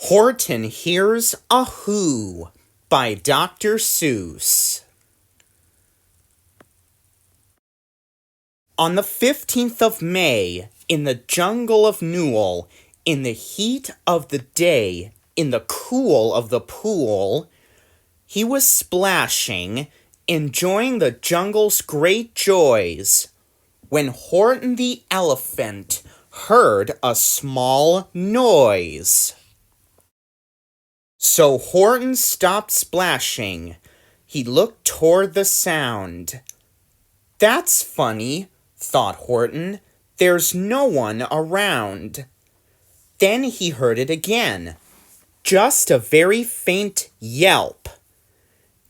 Horton Hears a Who by Dr. Seuss. On the 15th of May, in the jungle of Newell, in the heat of the day, in the cool of the pool, he was splashing, enjoying the jungle's great joys, when Horton the elephant heard a small noise. So Horton stopped splashing. He looked toward the sound. "That's funny," thought Horton. "There's no one around." Then he heard it again, just a very faint yelp,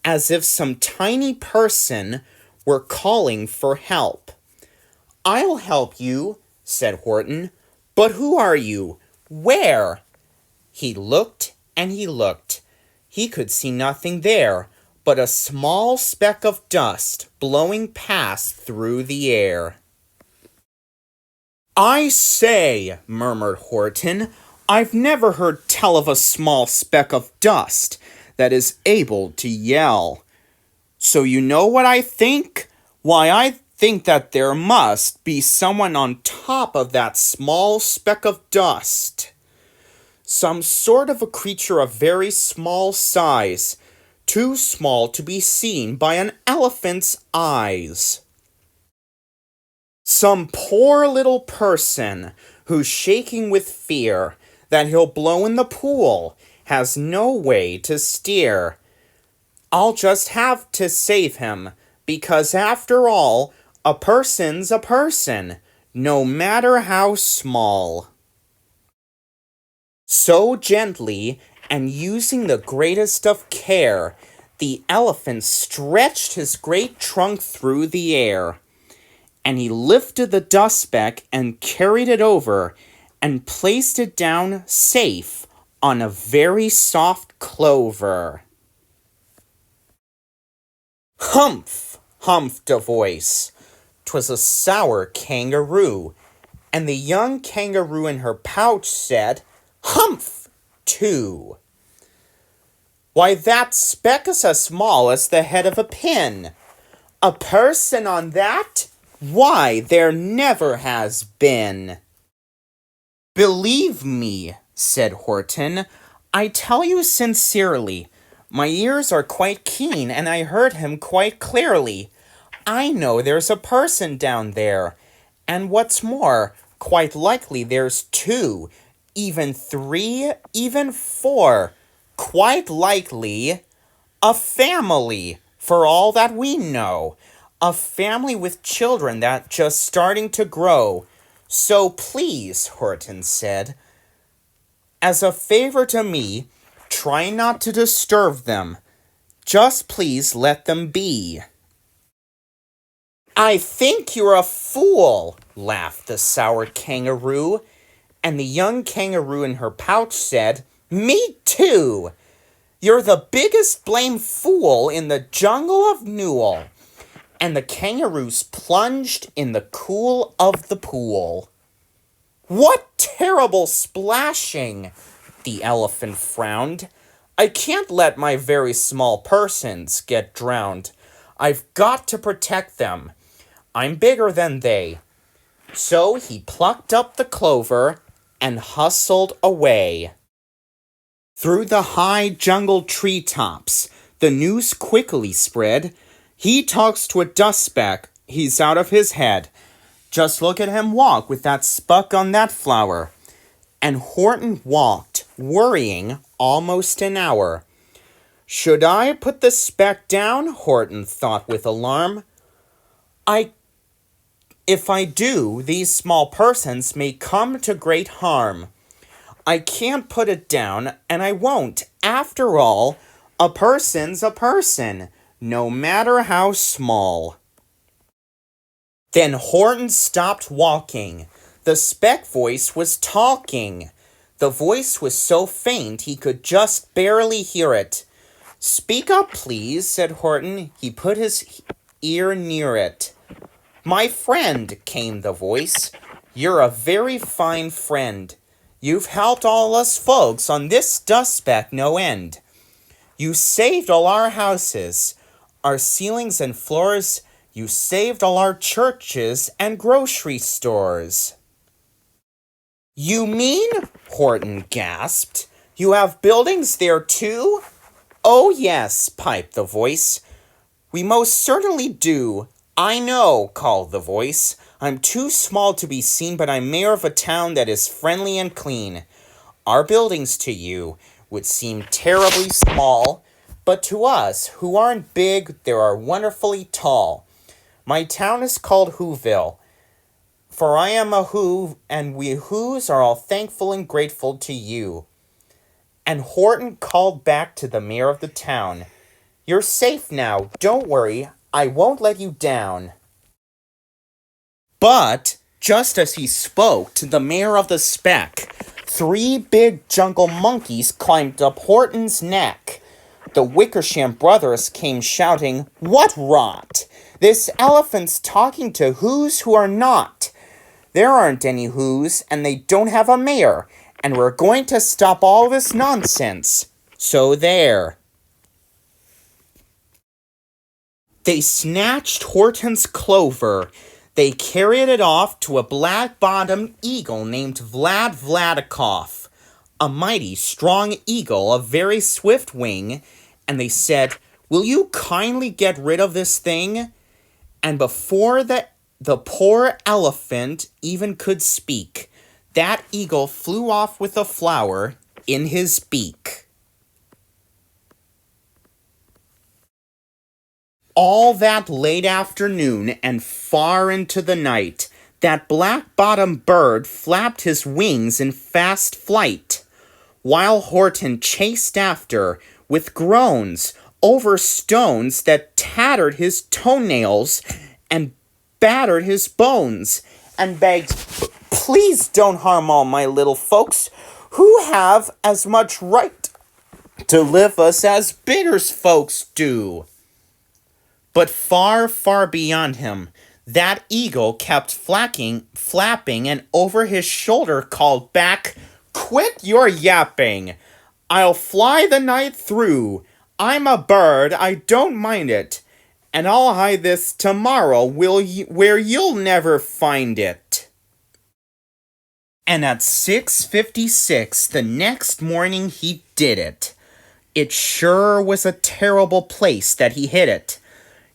as if some tiny person were calling for help. "I'll help you," said Horton. "But who are you? Where?" He looked and he looked. He could see nothing there but a small speck of dust blowing past through the air. "I say," murmured Horton, "I've never heard tell of a small speck of dust that is able to yell. So you know what I think? Why, I think that there must be someone on top of that small speck of dust. Some sort of a creature of very small size, too small to be seen by an elephant's eyes. Some poor little person who's shaking with fear that he'll blow in the pool, has no way to steer. I'll just have to save him, because after all, a person's a person, no matter how small." So gently, and using the greatest of care, the elephant stretched his great trunk through the air, and he lifted the dust speck and carried it over and placed it down safe on a very soft clover. "Humph!" humphed a voice. 'Twas a sour kangaroo, and the young kangaroo in her pouch said, "Humph!" too. "Why, that speck is as small as the head of a pin. A person on that? Why, there never has been." "Believe me," said Horton, "I tell you sincerely, my ears are quite keen and I heard him quite clearly. I know there's a person down there, and what's more, quite likely there's two, even three, even four, quite likely a family, for all that we know, a family with children that just starting to grow. So please," Horton said, "as a favor to me, try not to disturb them. Just please let them be." "I think you're a fool," laughed the sour kangaroo, and the young kangaroo in her pouch said, "Me too. You're the biggest blame fool in the jungle of Newell." And the kangaroos plunged in the cool of the pool. "What terrible splashing!" the elephant frowned. "I can't let my very small persons get drowned. I've got to protect them. I'm bigger than they." So he plucked up the clover and hustled away. Through the high jungle treetops, the news quickly spread. "He talks to a dust speck, he's out of his head. Just look at him walk with that speck on that flower." And Horton walked, worrying, almost an hour. "Should I put the speck down?" Horton thought with alarm. If I do, these small persons may come to great harm. I can't put it down, and I won't. After all, a person's a person, no matter how small." Then Horton stopped walking. The speck voice was talking. The voice was so faint he could just barely hear it. "Speak up, please," said Horton. He put his ear near it. "My friend," came the voice, "you're a very fine friend. You've helped all us folks on this dust speck no end. You saved all our houses, our ceilings and floors. You saved all our churches and grocery stores. You mean, Horton gasped, you have buildings there too? Oh yes, piped the voice. We most certainly do. I know, called the voice. I'm too small to be seen, but I'm mayor of a town that is friendly and clean. Our buildings to you would seem terribly small, but to us, who aren't big, they are wonderfully tall. My town is called Whoville, for I am a Who, and we Whos are all thankful and grateful to you. And Horton called back to the mayor of the town. You're safe now, don't worry, I won't let you down. But, just as he spoke to the mayor of the speck, 3 big jungle monkeys climbed up Horton's neck. The Wickersham brothers came shouting, "What rot! This elephant's talking to Whos who are not. There aren't any Whos, and they don't have a mayor, and we're going to stop all this nonsense. So there." They snatched Horton's clover. They carried it off to a black-bottomed eagle named Vlad Vladikov, a mighty strong eagle of very swift wing, and they said, "Will you kindly get rid of this thing?" And before the poor elephant even could speak, that eagle flew off with a flower in his beak. All that late afternoon and far into the night, that black-bottomed bird flapped his wings in fast flight, while Horton chased after, with groans, over stones that tattered his toenails and battered his bones, and begged, "Please don't harm all my little folks, who have as much right to live us as Bitters folks do." But far, far beyond him, that eagle kept flapping, and over his shoulder called back, "Quit your yapping! I'll fly the night through. I'm a bird, I don't mind it, and I'll hide this tomorrow where you'll never find it." And at 6:56 the next morning he did it. It sure was a terrible place that he hid it.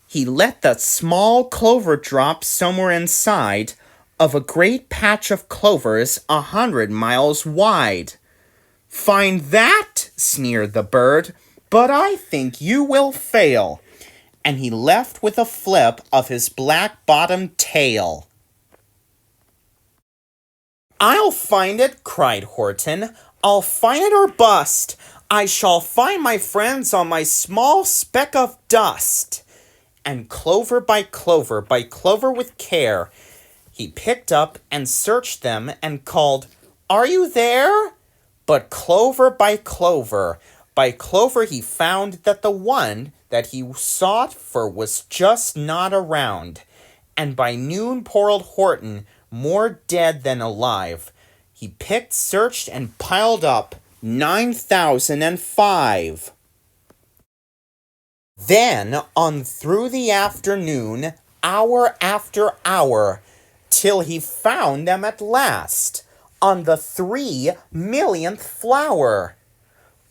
He let the small clover drop somewhere inside of a great patch of clovers 100 miles wide. "Find that?" sneered the bird, "but I think you will fail." And he left with a flip of his black-bottomed tail. "I'll find it," cried Horton. "I'll find it or bust. I shall find my friends on my small speck of dust." And clover by clover with care, he picked up and searched them and called, "Are you there?" But clover by clover he found that the one that he sought for was just not around. And by noon poor old Horton, more dead than alive, he picked, searched, and piled up 9,005. Then, on through the afternoon, hour after hour, till he found them at last, on the 3,000,000th flower.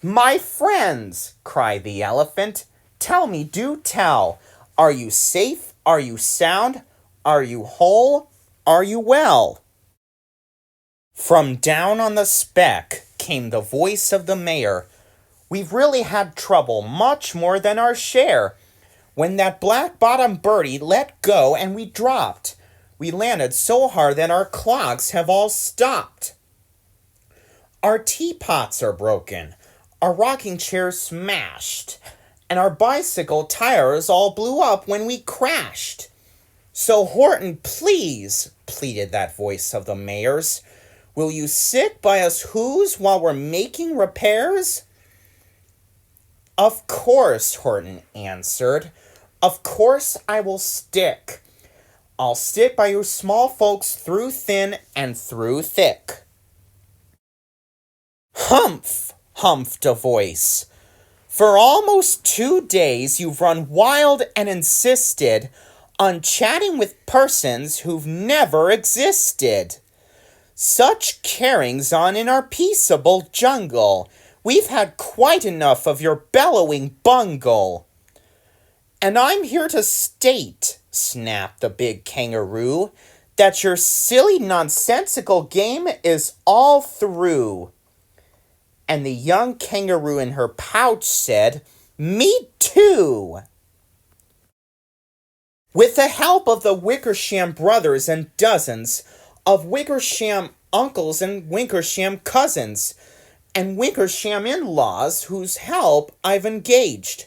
"My friends," cried the elephant, "tell me, do tell, are you safe? Are you sound? Are you whole? Are you well?" From down on the speck came the voice of the mayor. "We've really had trouble, much more than our share. When that black-bottomed birdie let go and we dropped, we landed so hard that our clocks have all stopped. Our teapots are broken, our rocking chairs smashed, and our bicycle tires all blew up when we crashed. So Horton, please," pleaded that voice of the mayor's, "will you sit by us Whos while we're making repairs?" "Of course," Horton answered. "Of course I will stick. I'll stick by you small folks through thin and through thick." Humph, humphed a voice. For almost 2 days you've run wild and insisted on chatting with persons who've never existed. Such carrings on in our peaceable jungle. We've had quite enough of your bellowing bungle. And I'm here to state, snapped the big kangaroo, that your silly nonsensical game is all through. And the young kangaroo in her pouch said, "Me too!" With the help of the Wickersham brothers and dozens of Wickersham uncles and Wickersham cousins, and Wickersham in-laws whose help I've engaged,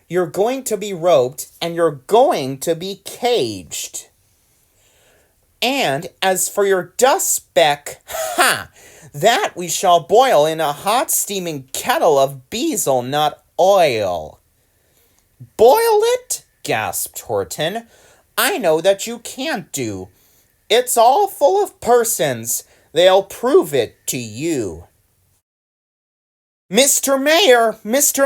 you're going to be roped and you're going to be caged. And as for your dust speck, that we shall boil in a hot steaming kettle of bezel nut oil. Boil it? Gasped Horton. I know that you can't do. It's all full of persons. They'll prove it to you. Mr.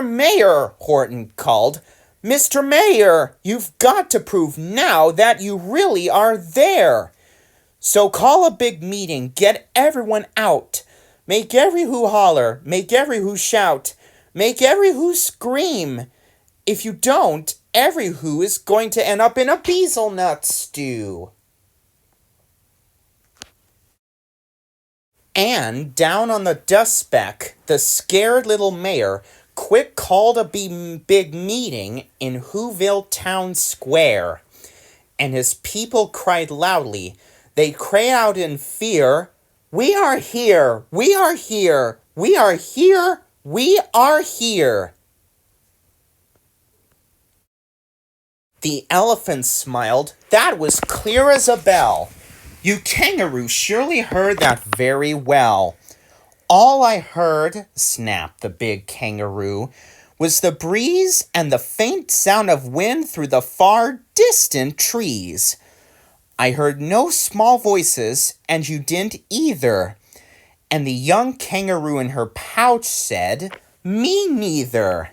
Mayor, Horton called. Mr. Mayor, you've got to prove now that you really are there. So call a big meeting, get everyone out. Make every who holler, make every who shout, make every who scream. If you don't, every who is going to end up in a bezel nut stew. And down on the dust speck, the scared little mayor quick called a big meeting in Whoville Town Square. And his people cried loudly. They cried out in fear, "We are here! We are here! We are here! We are here!" The elephant smiled. That was clear as a bell. You kangaroo surely heard that very well. All I heard, snapped the big kangaroo, was the breeze and the faint sound of wind through the far distant trees. I heard no small voices, and you didn't either. And the young kangaroo in her pouch said, "Me neither."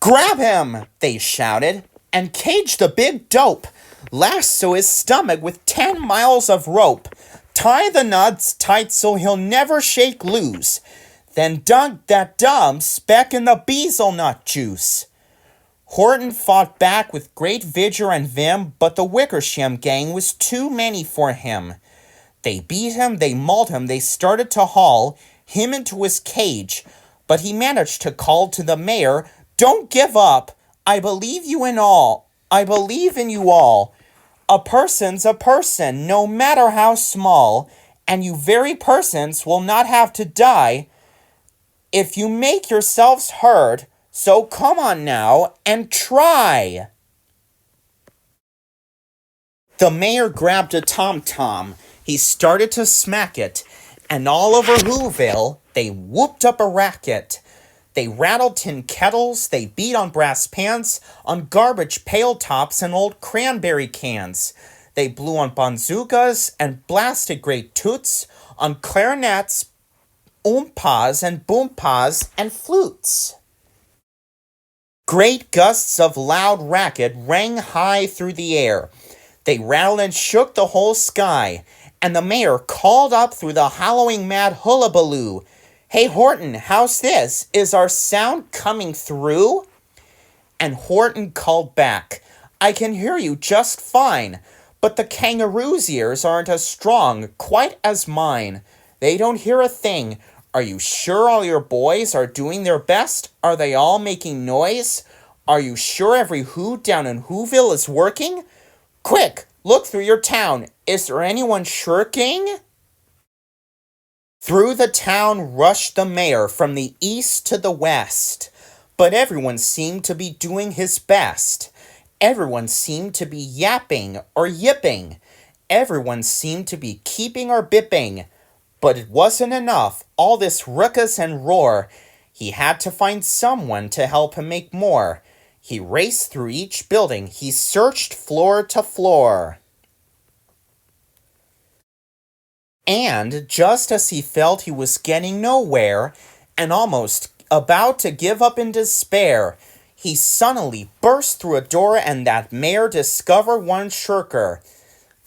"Grab him!" they shouted, "and cage the big dope. Lasso his stomach with 10 miles of rope. Tie the nuts tight so he'll never shake loose. Then dunk that dumb speck in the bezel nut juice." Horton fought back with great vigor and vim, but the Wickersham gang was too many for him. They beat him, they mauled him, they started to haul him into his cage, but he managed to call to the mayor, "Don't give up. I believe you in all. I believe in you all. A person's a person, no matter how small, and you very persons will not have to die if you make yourselves heard. So come on now and try." The mayor grabbed a tom-tom. He started to smack it, and all over Whoville, they whooped up a racket. They rattled tin kettles, they beat on brass pans, on garbage pail tops and old cranberry cans. They blew on bazookas and blasted great toots, on clarinets, oompas and boompas and flutes. Great gusts of loud racket rang high through the air. They rattled and shook the whole sky, and the mayor called up through the howling mad hullabaloo, "Hey Horton, how's this? Is our sound coming through?" And Horton called back, "I can hear you just fine, but the kangaroo's ears aren't as strong, quite as mine. They don't hear a thing. Are you sure all your boys are doing their best? Are they all making noise? Are you sure every who down in Whoville is working? Quick, look through your town. Is there anyone shirking?" Through the town rushed the mayor from the east to the west, but everyone seemed to be doing his best. Everyone seemed to be yapping or yipping. Everyone seemed to be keeping or bipping. But it wasn't enough, all this ruckus and roar. He had to find someone to help him make more. He raced through each building. He searched floor to floor. And just as he felt he was getting nowhere, and almost about to give up in despair, he suddenly burst through a door and that mare discovered one shirker,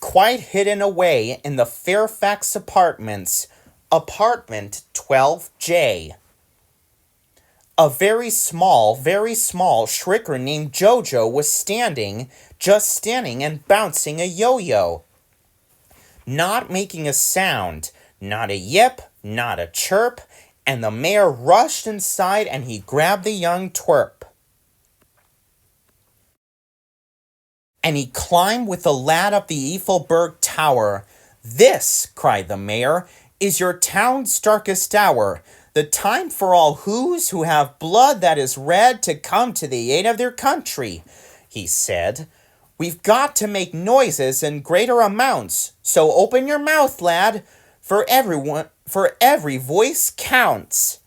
quite hidden away in the Fairfax apartments, apartment 12J. A very small shriker named Jojo was just standing and bouncing a yo-yo. Not making a sound, not a yip, not a chirp, and the mayor rushed inside and he grabbed the young twerp. And he climbed with the lad up the Eiffelberg Tower. "This," cried the mayor, "is your town's darkest hour. The time for all who have blood that is red to come to the aid of their country," he said. "We've got to make noises in greater amounts, so open your mouth, lad, for every voice counts."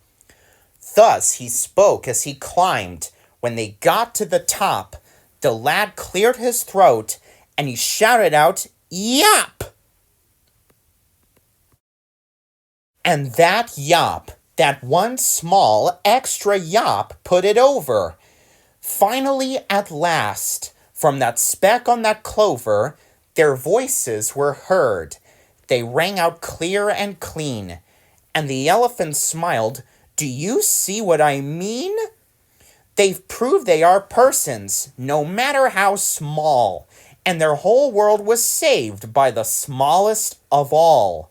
Thus he spoke as he climbed. When they got to the top, the lad cleared his throat, and he shouted out, "Yop!" And that yop, that one small extra yop, put it over. Finally, at last, from that speck on that clover, their voices were heard. They rang out clear and clean. And the elephant smiled. "Do you see what I mean? They've proved they are persons, no matter how small, and their whole world was saved by the smallest of all."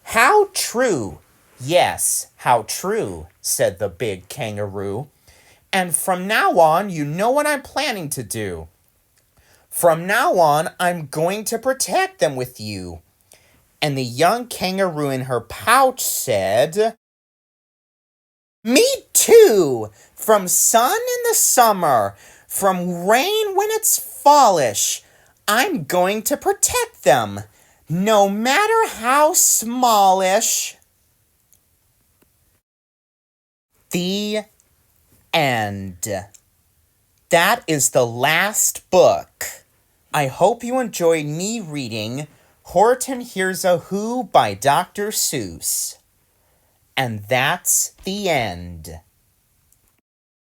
"How true!" "Yes, how true," said the big kangaroo. "And from now on, you know what I'm planning to do. From now on, I'm going to protect them with you." And the young kangaroo in her pouch said, "Me too! From sun in the summer, from rain when it's fallish, I'm going to protect them, no matter how smallish." The end. That is the last book. I hope you enjoyed me reading Horton Hears a Who by Dr. Seuss. And that's the end.